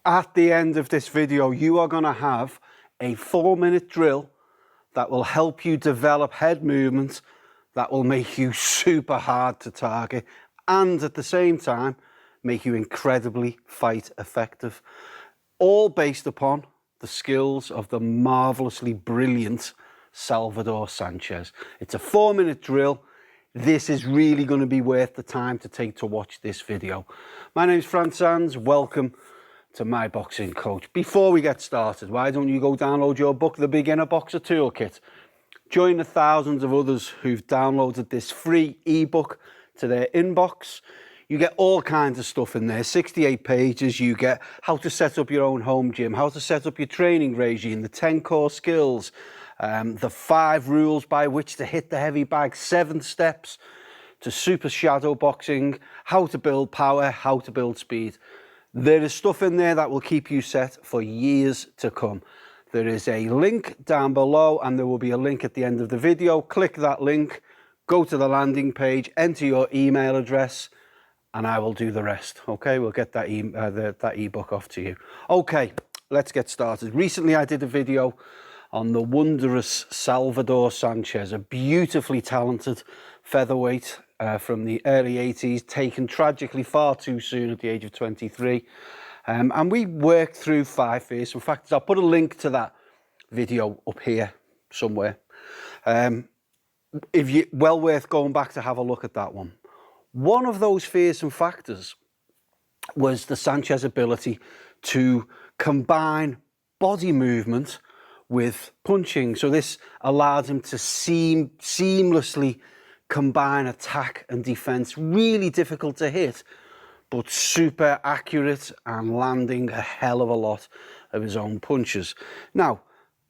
At the end of this video, you are going to have a 4-minute drill that will help you develop head movements that will make you super hard to target and at the same time make you incredibly fight effective. All based upon the skills of the marvelously brilliant Salvador Sanchez. It's a 4-minute drill. This is really going to be worth the time to take to watch this video. My name's Sands. Welcome to My Boxing Coach. Before we get started, why don't you go download your book, The Beginner Boxer Toolkit. Join the thousands of others who've downloaded this free ebook to their inbox. You get all kinds of stuff in there, 68 pages. You get how to set up your own home gym, how to set up your training regime, the 10 core skills, the 5 rules by which to hit the heavy bag, 7 steps to super shadow boxing, how to build power, how to build speed. There is stuff in there that will keep you set for years to come. There is a link down below and there will be a link at the end of the video. Click that link, go to the landing page, enter your email address, and I will do the rest. Okay, we'll get that ebook off to you. Okay, let's get started. Recently I did a video on the wondrous Salvador Sanchez, a beautifully talented featherweight from the early 80s, taken tragically far too soon at the age of 23. And we worked through 5 fearsome factors. I'll put a link to that video up here somewhere. Well worth going back to have a look at that one. One of those fearsome factors was the Sanchez ability to combine body movement with punching. So this allowed him to seamlessly combine attack and defense. Really difficult to hit, but super accurate and landing a hell of a lot of his own punches. Now,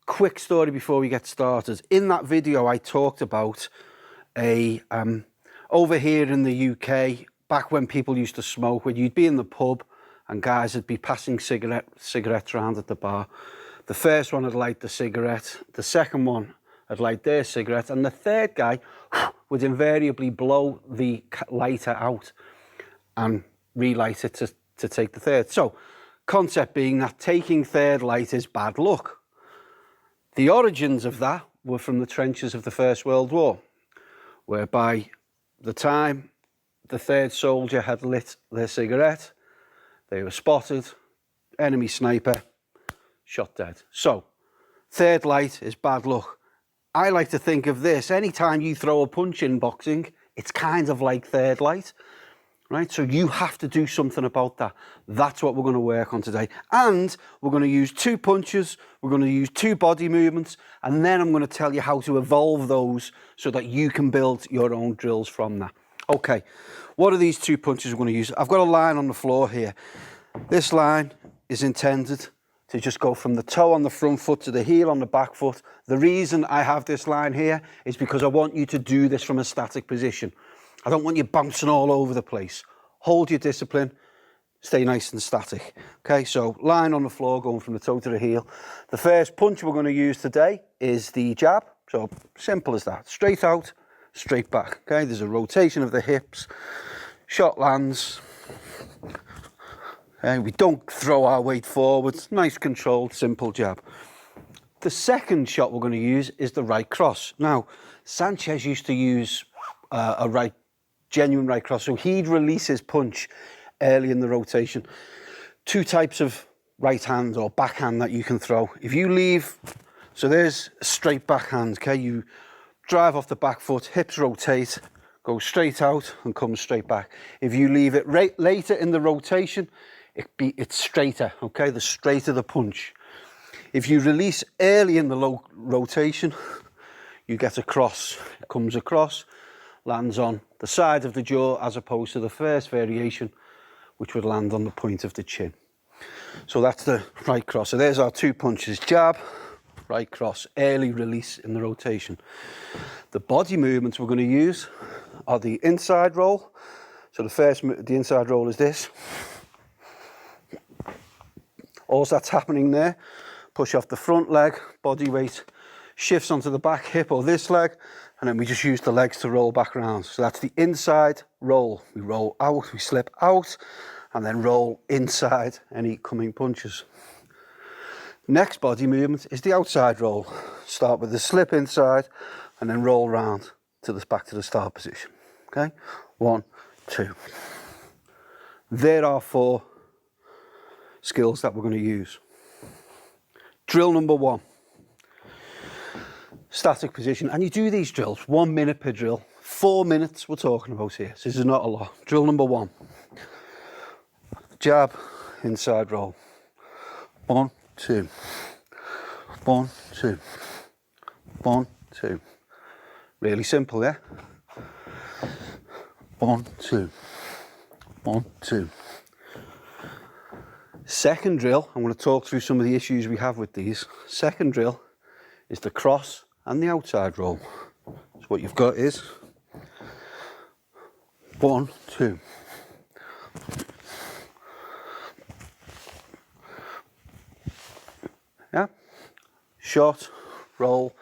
quick story before we get started. In that video, I talked about over here in the UK, back when people used to smoke, when you'd be in the pub and guys would be passing cigarettes around at the bar. The first one would light the cigarette, the second one would light their cigarette, and the third guy would invariably blow the lighter out and relight it to take the third. So, concept being that taking third light is bad luck. The origins of that were from the trenches of the First World War, whereby the time the third soldier had lit their cigarette, they were spotted, enemy sniper, shot dead. So, third light is bad luck. I like to think of this, anytime you throw a punch in boxing, it's kind of like third light, right? So you have to do something about that. That's what we're going to work on today. And we're going to use 2 punches, we're going to use 2 body movements, and then I'm going to tell you how to evolve those so that you can build your own drills from that. Okay, what are these 2 punches we're going to use? I've got a line on the floor here. This line is intended to just go from the toe on the front foot to the heel on the back foot. The reason I have this line here is because I want you to do this from a static position. I don't want you bouncing all over the place. Hold your discipline, stay nice and static. Okay, so line on the floor going from the toe to the heel. The first punch we're going to use today is the jab. So simple as that. Straight out, straight back. Okay, there's a rotation of the hips. Shot lands. Okay, we don't throw our weight forwards. Nice controlled, simple jab. The second shot we're going to use is the right cross. Now, Sanchez used to use a genuine right cross. So he'd release his punch early in the rotation. 2 types of right hand or backhand that you can throw. If you leave, so there's a straight backhand, okay? You drive off the back foot, hips rotate, go straight out and come straight back. If you leave it later in the rotation, it's straighter, okay? The straighter the punch. If you release early in the low rotation, you get a cross. It comes across, lands on the side of the jaw as opposed to the first variation, which would land on the point of the chin. So that's the right cross. So there's our 2 punches, jab, right cross, early release in the rotation. The body movements we're going to use are the inside roll. So the inside roll is this. All that's happening there, push off the front leg, body weight shifts onto the back hip or this leg, and then we just use the legs to roll back around. So that's the inside roll. We roll out, we slip out, and then roll inside any coming punches. Next body movement is the outside roll. Start with the slip inside and then roll round to the back to the start position. Okay, 1, 2. There are 4 skills that we're going to use. Drill number 1. Static position, and you do these drills 1 minute per drill. 4 minutes we're talking about here, so this is not a lot. Drill number 1. Jab, inside roll. 1, 2. 1, 2. 1, 2. Really simple, yeah? 1, 2. 1, 2. Second drill, I'm going to talk through some of the issues we have with these. Second drill is the cross and the outside roll. So what you've got is 1, 2. Yeah? Shot, roll,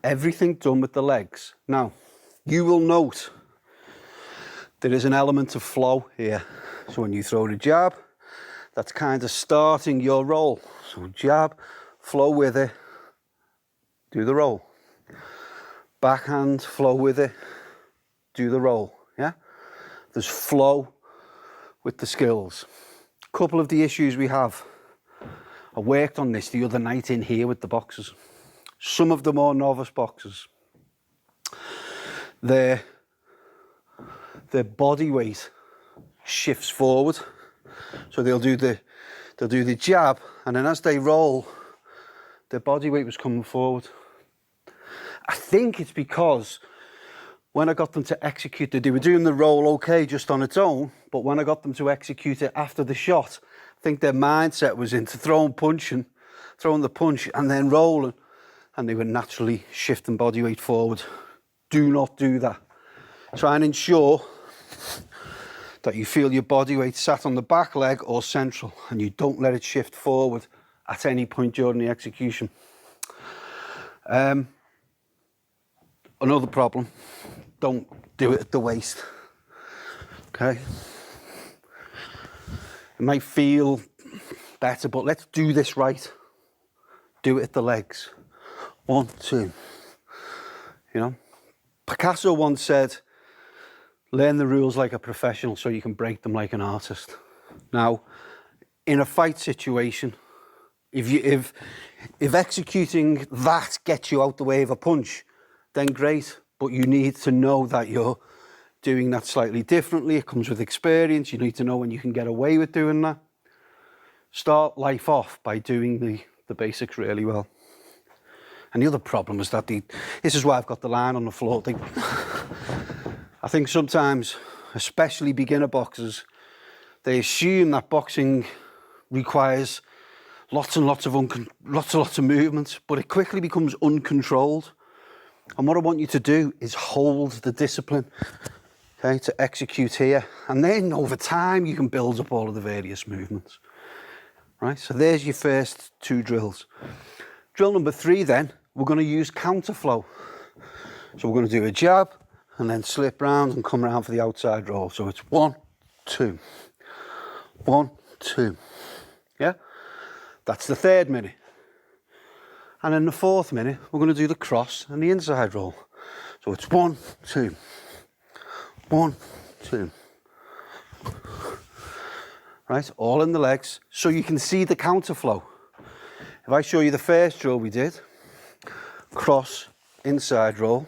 everything done with the legs. Now, you will note there is an element of flow here. So when you throw the jab, that's kind of starting your roll. So jab, flow with it, do the roll. Backhand, flow with it, do the roll. Yeah? There's flow with the skills. A couple of the issues we have. I worked on this the other night in here with the boxers. Some of the more novice boxers, their body weight shifts forward. So they'll do the jab, and then as they roll, their body weight was coming forward. I think it's because when I got them to execute it, they were doing the roll okay just on its own, but when I got them to execute it after the shot, I think their mindset was into throwing the punch and then rolling, and they were naturally shifting body weight forward. Do not do that. Try and ensure that you feel your body weight sat on the back leg or central, and you don't let it shift forward at any point during the execution. Another problem, don't do it at the waist. Okay? It might feel better, but let's do this right. Do it at the legs. 1, 2. You know? Picasso once said, learn the rules like a professional so you can break them like an artist. Now, in a fight situation, if executing that gets you out the way of a punch, then great, but you need to know that you're doing that slightly differently. It comes with experience. You need to know when you can get away with doing that. Start life off by doing the basics really well. And the other problem is that this is why I've got the line on the floor. I think sometimes, especially beginner boxers, they assume that boxing requires lots and lots of movement, but it quickly becomes uncontrolled. And what I want you to do is hold the discipline, okay, to execute here. And then over time, you can build up all of the various movements. Right, so there's your first 2 drills. Drill number 3 then, we're going to use counterflow. So we're going to do a jab and then slip round and come round for the outside roll. So it's 1, 2, 1, 2. Yeah, that's the 3rd minute. And in the 4th minute, we're going to do the cross and the inside roll. So it's 1, 2, 1, 2. Right, all in the legs, so you can see the counterflow. If I show you the first drill we did, cross, inside roll.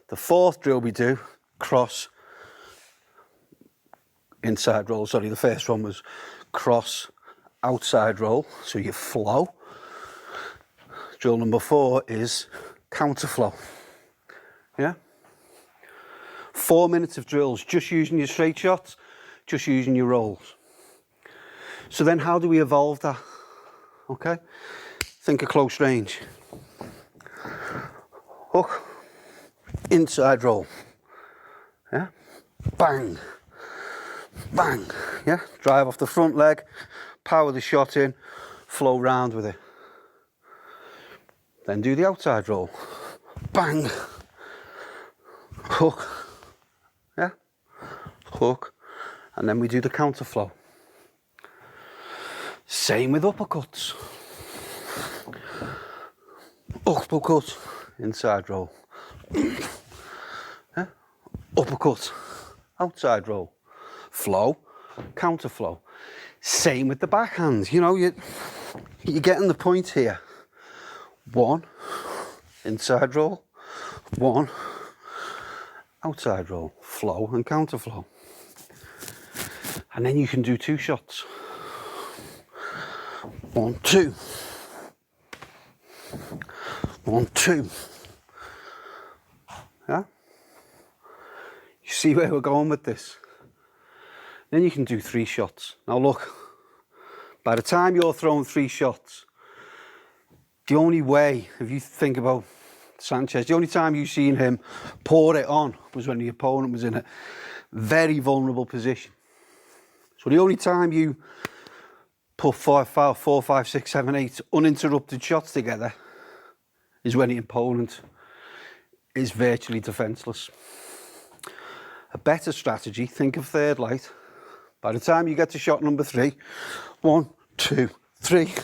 The 4th drill we do, cross, inside roll. Sorry, the first one was cross, outside roll, so you flow. Drill number 4 is counterflow. Yeah? 4 minutes of drills, just using your straight shots, just using your rolls. So then how do we evolve that? Okay? Think of close range. Hook, inside roll. Yeah? Bang. Bang. Yeah? Drive off the front leg, power the shot in, flow round with it. Then do the outside roll. Bang. Hook. Yeah? Hook. And then we do the counter flow. Same with uppercuts. Uppercut, inside roll. Yeah? Uppercut, outside roll. Flow, counter flow. Same with the backhands. You know, you're getting the point here. One, inside roll. One, outside roll. Flow and counter flow. And then you can do 2 shots. 1, 2. 1, 2. Yeah? You see where we're going with this? Then you can do 3 shots. Now look, by the time you're throwing 3 shots, the only way, if you think about Sanchez, the only time you've seen him pour it on was when the opponent was in a very vulnerable position. So the only time you put 4, 5, 6, 7, 8 uninterrupted shots together is when the opponent is virtually defenceless. A better strategy, think of third light. By the time you get to shot number 3, 1, 2, 3,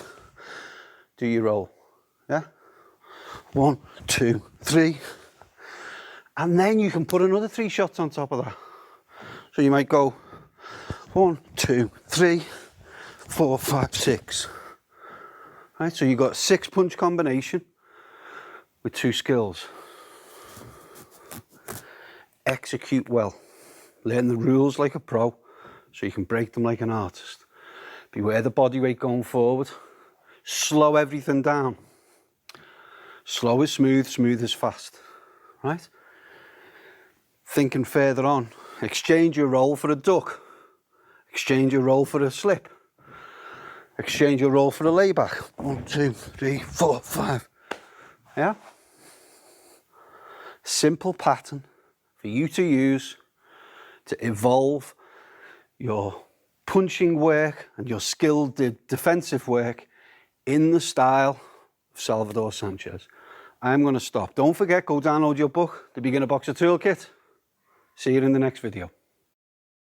do your roll. Yeah? 1, 2, 3. And then you can put another 3 shots on top of that. So you might go 1, 2, 3, 4, 5, 6. Right, so you've got a 6-punch combination with 2 skills. Execute well. Learn the rules like a pro so you can break them like an artist. Beware the body weight going forward. Slow everything down. Slow is smooth, smooth is fast. Right? Thinking further on, exchange your roll for a duck. Exchange your roll for a slip. Exchange your roll for a layback. 1, 2, 3, 4, 5. Yeah? Simple pattern for you to use to evolve your punching work and your skilled defensive work in the style of Salvador Sanchez. I'm going to stop. Don't forget, go download your book, The Beginner Boxer Toolkit. See you in the next video.